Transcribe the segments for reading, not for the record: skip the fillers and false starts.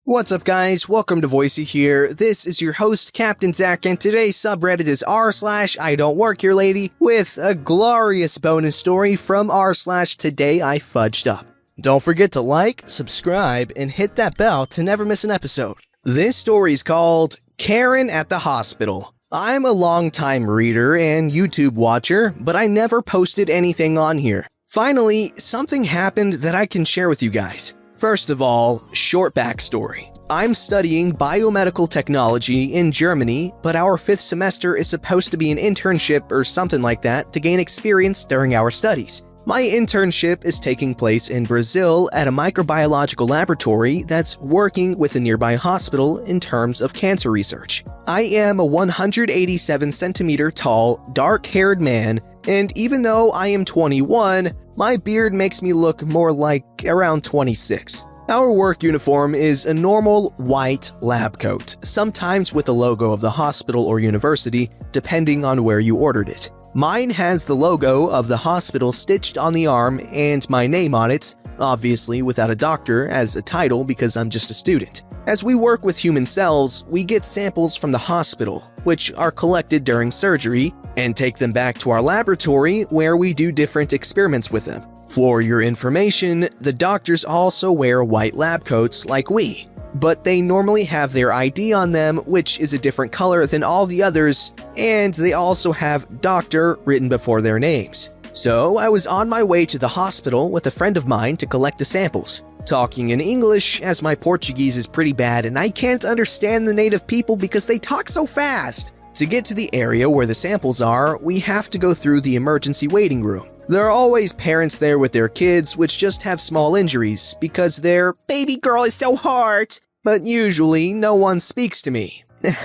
What's up guys, welcome to Voicey here. This is your host Captain Zach, and today's subreddit is r/IDontWorkHereLady with a glorious bonus story from r/Today I Fudged Up. Don't forget to like, subscribe, and hit that bell to never miss an episode. This story is called Karen at the Hospital. I'm a long-time reader and YouTube watcher, but I never posted anything on here. Finally, something happened that I can share with you guys. First of all, short backstory. I'm studying biomedical technology in Germany, but our 5th semester is supposed to be an internship or something like that to gain experience during our studies. My internship is taking place in Brazil at a microbiological laboratory that's working with a nearby hospital in terms of cancer research. I am a 187 centimeter tall, dark-haired man, and even though I am 21, my beard makes me look more like around 26. Our work uniform is a normal white lab coat, sometimes with the logo of the hospital or university, depending on where you ordered it. Mine has the logo of the hospital stitched on the arm and my name on it, obviously without a doctor as a title because I'm just a student. As we work with human cells, we get samples from the hospital, which are collected during surgery, and take them back to our laboratory where we do different experiments with them. For your information, the doctors also wear white lab coats like we, but they normally have their ID on them, which is a different color than all the others, and they also have doctor written before their names. So I was on my way to the hospital with a friend of mine to collect the samples, talking in English as my Portuguese is pretty bad and I can't understand the native people because they talk so fast. To get to the area where the samples are, we have to go through the emergency waiting room. There are always parents there with their kids which just have small injuries because their baby girl is so hurt. But usually no one speaks to me.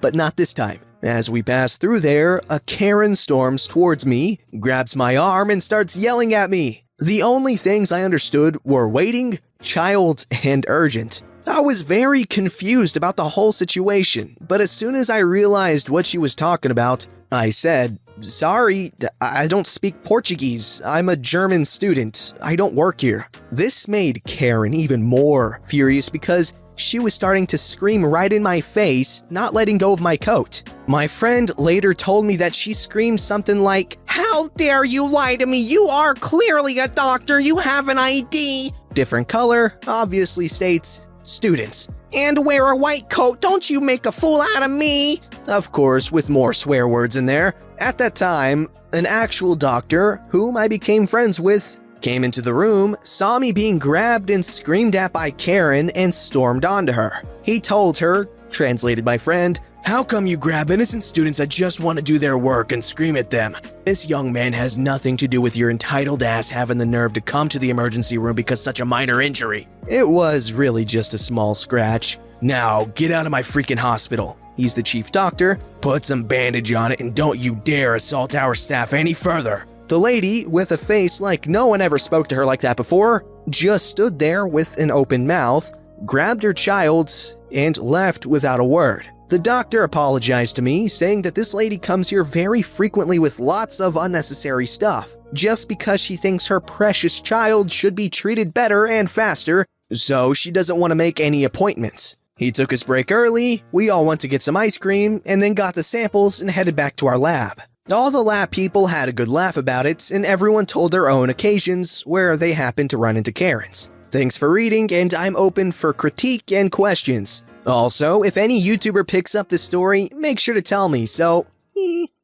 But not this time. As we pass through there, a Karen storms towards me, grabs my arm and starts yelling at me. The only things I understood were waiting, child, and urgent. I was very confused about the whole situation, but as soon as I realized what she was talking about, I said, "Sorry, I don't speak Portuguese. I'm a German student. I don't work here." This made Karen even more furious because she was starting to scream right in my face, not letting go of my coat. My friend later told me that she screamed something like, "How dare you lie to me? You are clearly a doctor. You have an ID." Different color obviously states students. "And wear a white coat. Don't you make a fool out of me." Of course, with more swear words in there. At that time, an actual doctor, whom I became friends with, came into the room, saw me being grabbed and screamed at by Karen, and stormed onto her. He told her, translated by friend, "How come you grab innocent students that just want to do their work and scream at them? This young man has nothing to do with your entitled ass having the nerve to come to the emergency room because such a minor injury. It was really just a small scratch. Now, get out of my freaking hospital." He's the chief doctor. "Put some bandage on it and don't you dare assault our staff any further." The lady, with a face like no one ever spoke to her like that before, just stood there with an open mouth, grabbed her child, and left without a word. The doctor apologized to me, saying that this lady comes here very frequently with lots of unnecessary stuff, just because she thinks her precious child should be treated better and faster, so she doesn't want to make any appointments. He took his break early, we all went to get some ice cream, and then got the samples and headed back to our lab. All the lab people had a good laugh about it, and everyone told their own occasions where they happened to run into Karens. Thanks for reading, and I'm open for critique and questions. Also, if any YouTuber picks up this story, make sure to tell me, so,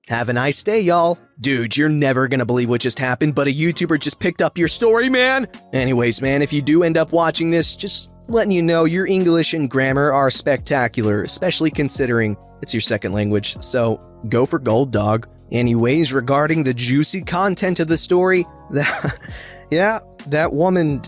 have a nice day, y'all. Dude, you're never gonna believe what just happened, but a YouTuber just picked up your story, man! Anyways, man, if you do end up watching this, just letting you know your English and grammar are spectacular, especially considering it's your second language, so go for gold, dog. Anyways, regarding the juicy content of the story, that woman,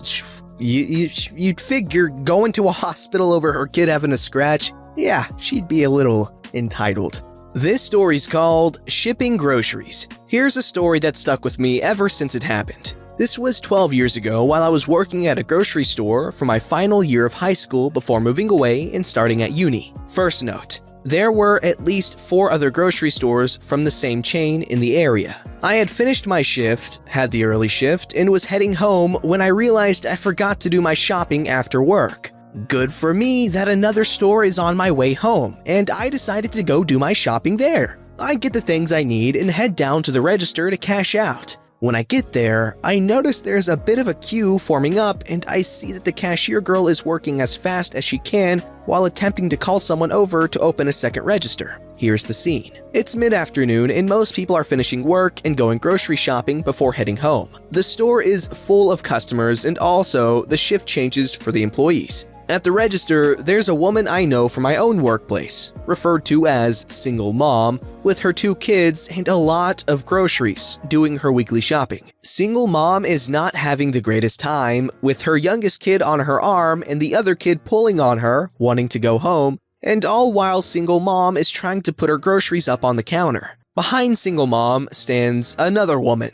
you'd figure going to a hospital over her kid having a scratch, yeah, she'd be a little entitled. This story's called Shipping Groceries. Here's a story that stuck with me ever since it happened. This was 12 years ago while I was working at a grocery store for my final year of high school before moving away and starting at uni. First note, there were at least 4 other grocery stores from the same chain in the area. I had finished my shift, had the early shift, and was heading home when I realized I forgot to do my shopping after work. Good for me that another store is on my way home, and I decided to go do my shopping there. I get the things I need and head down to the register to cash out. When I get there, I notice there's a bit of a queue forming up, and I see that the cashier girl is working as fast as she can while attempting to call someone over to open a second register. Here's the scene. It's mid-afternoon and most people are finishing work and going grocery shopping before heading home. The store is full of customers and also the shift changes for the employees. At the register, there's a woman I know from my own workplace, referred to as single mom, with her 2 kids and a lot of groceries, doing her weekly shopping. Single mom is not having the greatest time, with her youngest kid on her arm and the other kid pulling on her, wanting to go home, and all while single mom is trying to put her groceries up on the counter. Behind single mom stands another woman,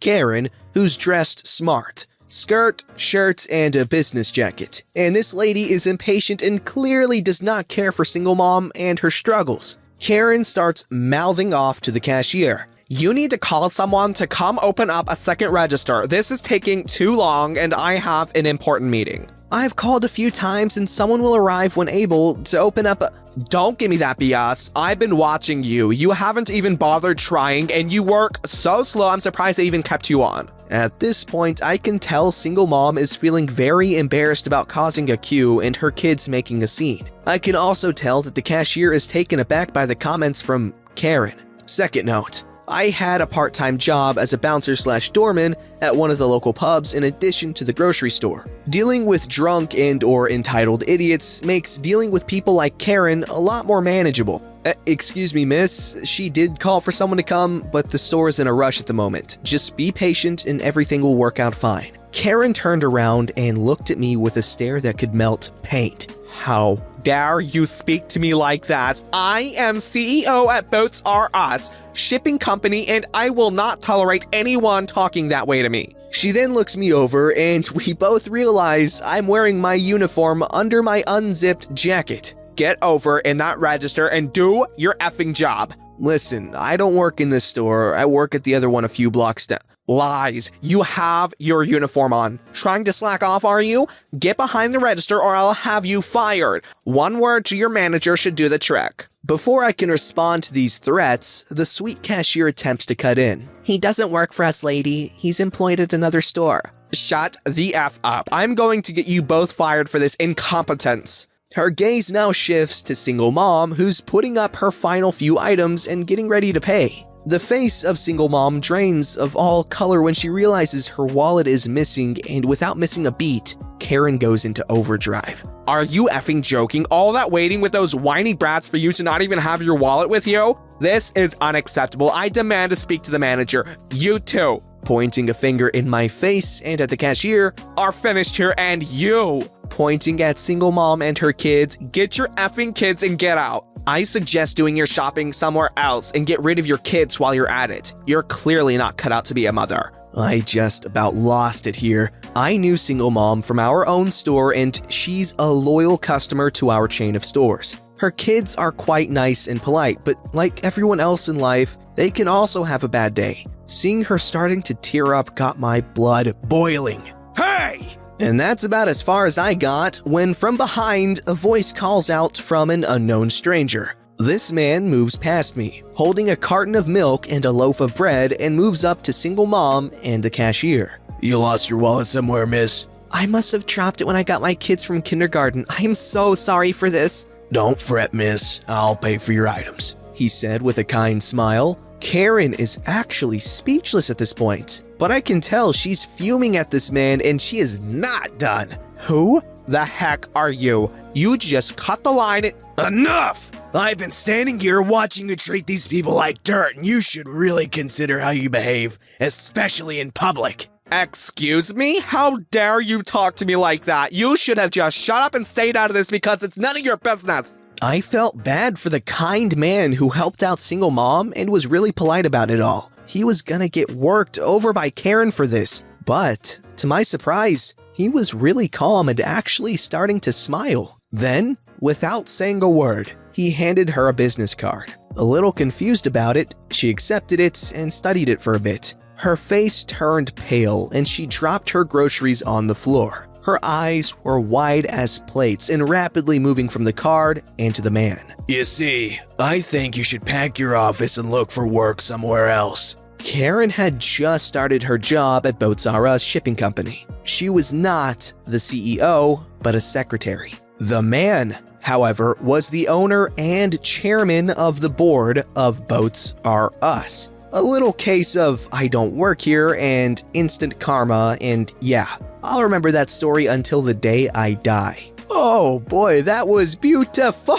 Karen, who's dressed smart. Skirt, shirt, and a business jacket. And this lady is impatient and clearly does not care for single mom and her struggles. Karen starts mouthing off to the cashier. "You need to call someone to come open up a second register. This is taking too long and I have an important meeting." "I've called a few times and someone will arrive when able to open up a—" "Don't give me that BS. I've been watching you. You haven't even bothered trying and you work so slow I'm surprised they even kept you on." At this point, I can tell single mom is feeling very embarrassed about causing a queue and her kids making a scene. I can also tell that the cashier is taken aback by the comments from Karen. Second note. I had a part-time job as a bouncer/doorman at one of the local pubs in addition to the grocery store. Dealing with drunk and/or entitled idiots makes dealing with people like Karen a lot more manageable. Excuse me, miss, she did call for someone to come, but the store is in a rush at the moment. Just be patient and everything will work out fine. Karen turned around and looked at me with a stare that could melt paint. "How dare you speak to me like that? I am CEO at Boats R Us shipping company and I will not tolerate anyone talking that way to me." She then looks me over and we both realize I'm wearing my uniform under my unzipped jacket. "Get over in that register and do your effing job." "Listen, I don't work in this store. I work at the other one a few blocks down." "Lies. You have your uniform on. Trying to slack off, are you? Get behind the register or I'll have you fired. One word to your manager should do the trick." Before I can respond to these threats, the sweet cashier attempts to cut in. "He doesn't work for us, lady. He's employed at another store." "Shut the F up. I'm going to get you both fired for this incompetence." Her gaze now shifts to single mom, who's putting up her final few items and getting ready to pay. The face of single mom drains of all color when she realizes her wallet is missing, and without missing a beat, Karen goes into overdrive. "Are you effing joking? All that waiting with those whiny brats for you to not even have your wallet with you? This is unacceptable. I demand to speak to the manager. You too," pointing a finger in my face and at the cashier, "are finished here, and you," pointing at single mom and her kids, "get your effing kids and get out. I suggest doing your shopping somewhere else and get rid of your kids while you're at it. You're clearly not cut out to be a mother." I just about lost it here. I knew single mom from our own store and she's a loyal customer to our chain of stores. Her kids are quite nice and polite, but like everyone else in life, they can also have a bad day. Seeing her starting to tear up got my blood boiling. "Hey!" And that's about as far as I got when from behind, a voice calls out from an unknown stranger. This man moves past me, holding a carton of milk and a loaf of bread, and moves up to single mom and the cashier. "You lost your wallet somewhere, miss." "I must have dropped it when I got my kids from kindergarten. I am so sorry for this." "Don't fret, miss. I'll pay for your items," he said with a kind smile. Karen is actually speechless at this point, but I can tell she's fuming at this man and she is not done. "Who the heck are you? You just cut the line Enough! I've been standing here watching you treat these people like dirt, and you should really consider how you behave, especially in public." "Excuse me? How dare you talk to me like that? You should have just shut up and stayed out of this because it's none of your business." I felt bad for the kind man who helped out single mom and was really polite about it all. He was gonna get worked over by Karen for this, but to my surprise, he was really calm and actually starting to smile. Then, without saying a word, he handed her a business card. A little confused about it, she accepted it and studied it for a bit. Her face turned pale and she dropped her groceries on the floor. Her eyes were wide as plates and rapidly moving from the card and to the man. You see, I think you should pack your office and look for work somewhere else. Karen had just started her job at Boats R Us shipping company. She was not the CEO, but a secretary. The man, however, was the owner and chairman of the board of Boats R Us. A little case of I don't work here and instant karma, and yeah, I'll remember that story until the day I die. Oh boy, that was beautiful!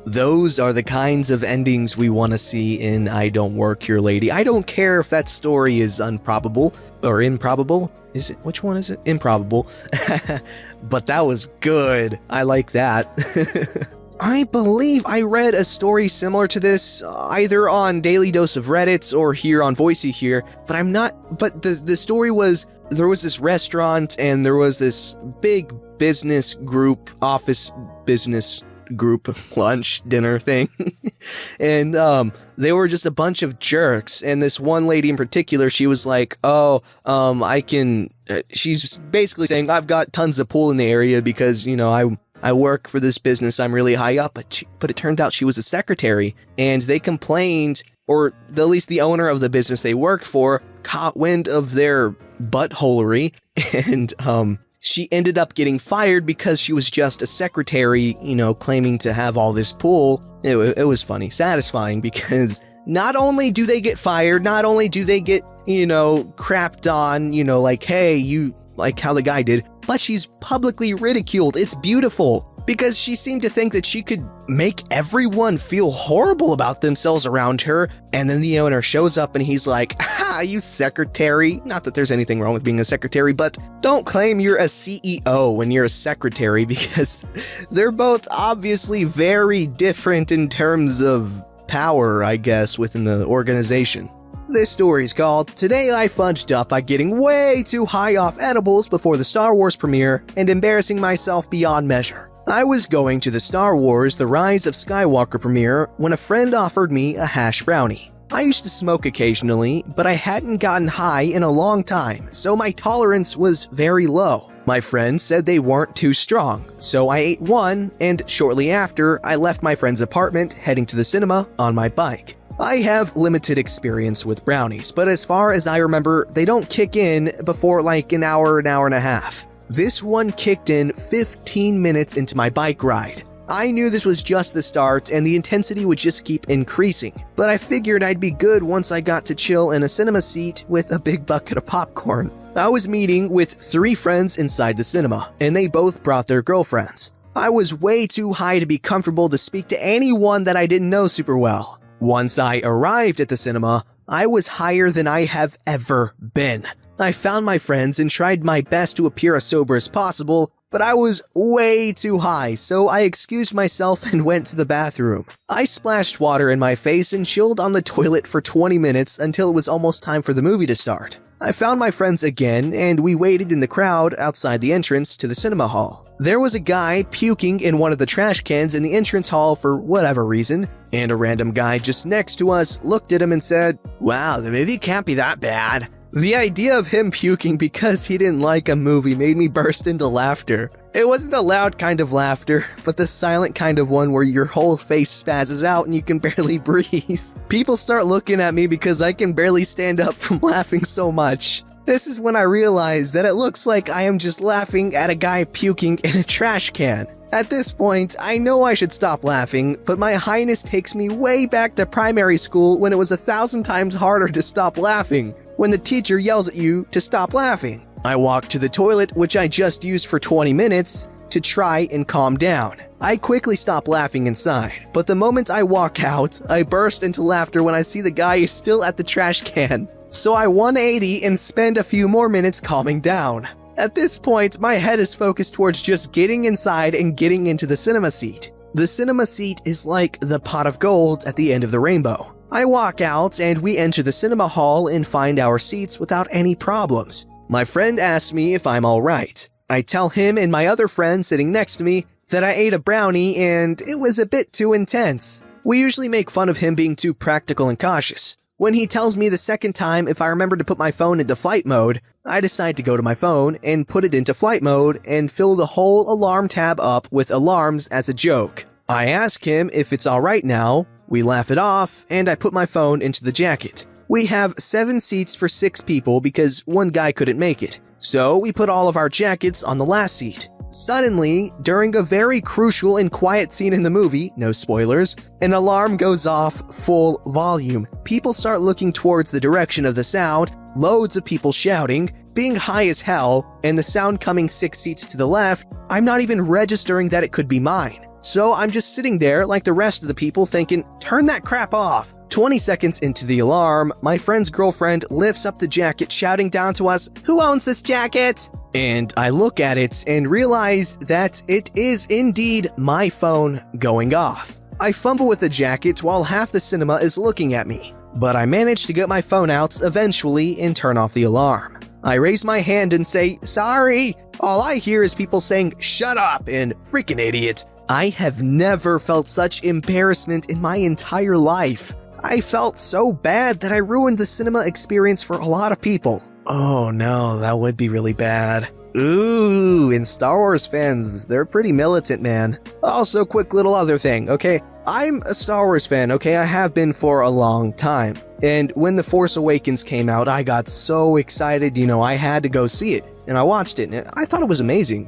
Those are the kinds of endings we want to see in I Don't Work Here Lady. I don't care if that story is improbable. Is it? Which one is it? Improbable. But that was good. I like that. I believe I read a story similar to this, either on Daily Dose of Reddits or here on VoiceyHere, but the story was, there was this restaurant and there was this big business group, office business group lunch dinner thing. And they were just a bunch of jerks, and this one lady in particular, she was like, she's basically saying, I've got tons of pool in the area because, you know, I work for this business, I'm really high up, but it turned out she was a secretary, and they complained, or at least the owner of the business they worked for caught wind of their buttholery, and she ended up getting fired because she was just a secretary, you know, claiming to have all this pool. It was funny, satisfying, because not only do they get fired, not only do they get, you know, crapped on, you know, like, hey, you, like how the guy did, but she's publicly ridiculed. It's beautiful, because she seemed to think that she could make everyone feel horrible about themselves around her, and then the owner shows up and he's like, ha, you secretary. Not that there's anything wrong with being a secretary, but don't claim you're a CEO when you're a secretary, because they're both obviously very different in terms of power, I guess, within the organization. This story is called Today I Fudged Up by Getting Way Too High Off Edibles Before the Star Wars Premiere and Embarrassing Myself Beyond Measure. I was going to the Star Wars The Rise of Skywalker premiere when a friend offered me a hash brownie. I used to smoke occasionally, but I hadn't gotten high in a long time, so my tolerance was very low. My friend said they weren't too strong, so I ate one, and shortly after, I left my friend's apartment heading to the cinema on my bike. I have limited experience with brownies, but as far as I remember, they don't kick in before like an hour and a half. This one kicked in 15 minutes into my bike ride. I knew this was just the start and the intensity would just keep increasing, but I figured I'd be good once I got to chill in a cinema seat with a big bucket of popcorn. I was meeting with 3 friends inside the cinema, and they both brought their girlfriends. I was way too high to be comfortable to speak to anyone that I didn't know super well. Once I arrived at the cinema, I was higher than I have ever been. I found my friends and tried my best to appear as sober as possible, but I was way too high, so I excused myself and went to the bathroom. I splashed water in my face and chilled on the toilet for 20 minutes until it was almost time for the movie to start. I found my friends again, and we waited in the crowd outside the entrance to the cinema hall. There was a guy puking in one of the trash cans in the entrance hall for whatever reason, and a random guy just next to us looked at him and said, "Wow, the movie can't be that bad." The idea of him puking because he didn't like a movie made me burst into laughter. It wasn't a loud kind of laughter, but the silent kind of one where your whole face spazzes out and you can barely breathe. People start looking at me because I can barely stand up from laughing so much. This is when I realize that it looks like I am just laughing at a guy puking in a trash can. At this point, I know I should stop laughing, but my highness takes me way back to primary school when it was 1,000 times harder to stop laughing, when the teacher yells at you to stop laughing. I walk to the toilet, which I just used for 20 minutes, to try and calm down. I quickly stop laughing inside, but the moment I walk out, I burst into laughter when I see the guy is still at the trash can. So I 180 and spend a few more minutes calming down. At this point, my head is focused towards just getting inside and getting into the cinema seat. The cinema seat is like the pot of gold at the end of the rainbow. I walk out and we enter the cinema hall and find our seats without any problems. My friend asks me if I'm alright. I tell him and my other friend sitting next to me that I ate a brownie and it was a bit too intense. We usually make fun of him being too practical and cautious. When he tells me the second time if I remember to put my phone into flight mode, I decide to go to my phone and put it into flight mode and fill the whole alarm tab up with alarms as a joke. I ask him if it's alright now, we laugh it off, and I put my phone into the jacket. We have 7 seats for 6 people because one guy couldn't make it, so we put all of our jackets on the last seat. Suddenly, during a very crucial and quiet scene in the movie, no spoilers, an alarm goes off full volume. People start looking towards the direction of the sound, loads of people shouting, being high as hell, and the sound coming 6 seats to the left. I'm not even registering that it could be mine. So I'm just sitting there like the rest of the people thinking, turn that crap off. 20 seconds into the alarm, my friend's girlfriend lifts up the jacket shouting down to us, "Who owns this jacket?" And I look at it and realize that it is indeed my phone going off. I fumble with the jacket while half the cinema is looking at me, but I manage to get my phone out eventually and turn off the alarm. I raise my hand and say, "Sorry." All I hear is people saying, "Shut up," and "Freaking idiot." I have never felt such embarrassment in my entire life. I felt so bad that I ruined the cinema experience for a lot of people. Oh no, that would be really bad. Ooh, and Star Wars fans, they're pretty militant, man. Also, quick little other thing, okay? I'm a Star Wars fan, okay? I have been for a long time. And when The Force Awakens came out, I got so excited, I had to go see it. And I watched it, and I thought it was amazing,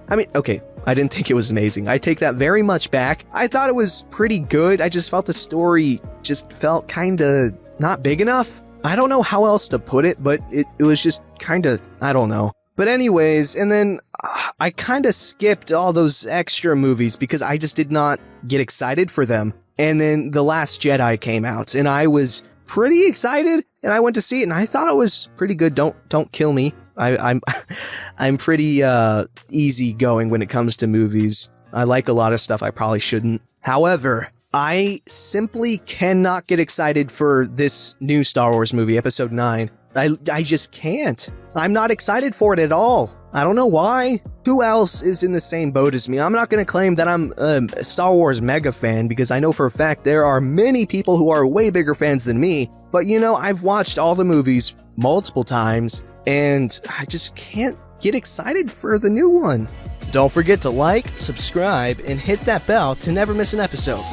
I mean, okay, I didn't think it was amazing. I take that very much back. I thought it was pretty good. I just felt the story just felt kinda not big enough. I don't know how else to put it, but it was just kinda, I don't know. But anyways, and then I kinda skipped all those extra movies because I just did not get excited for them. And then The Last Jedi came out, and I was pretty excited, and I went to see it, and I thought it was pretty good. Don't kill me. I'm pretty easygoing when it comes to movies. I like a lot of stuff I probably shouldn't. However, I simply cannot get excited for this new Star Wars movie, Episode 9. I just can't. I'm not excited for it at all. I don't know why. Who else is in the same boat as me? I'm not going to claim that I'm a Star Wars mega fan because I know for a fact there are many people who are way bigger fans than me. But I've watched all the movies multiple times and I just can't get excited for the new one. Don't forget to like, subscribe, and hit that bell to never miss an episode.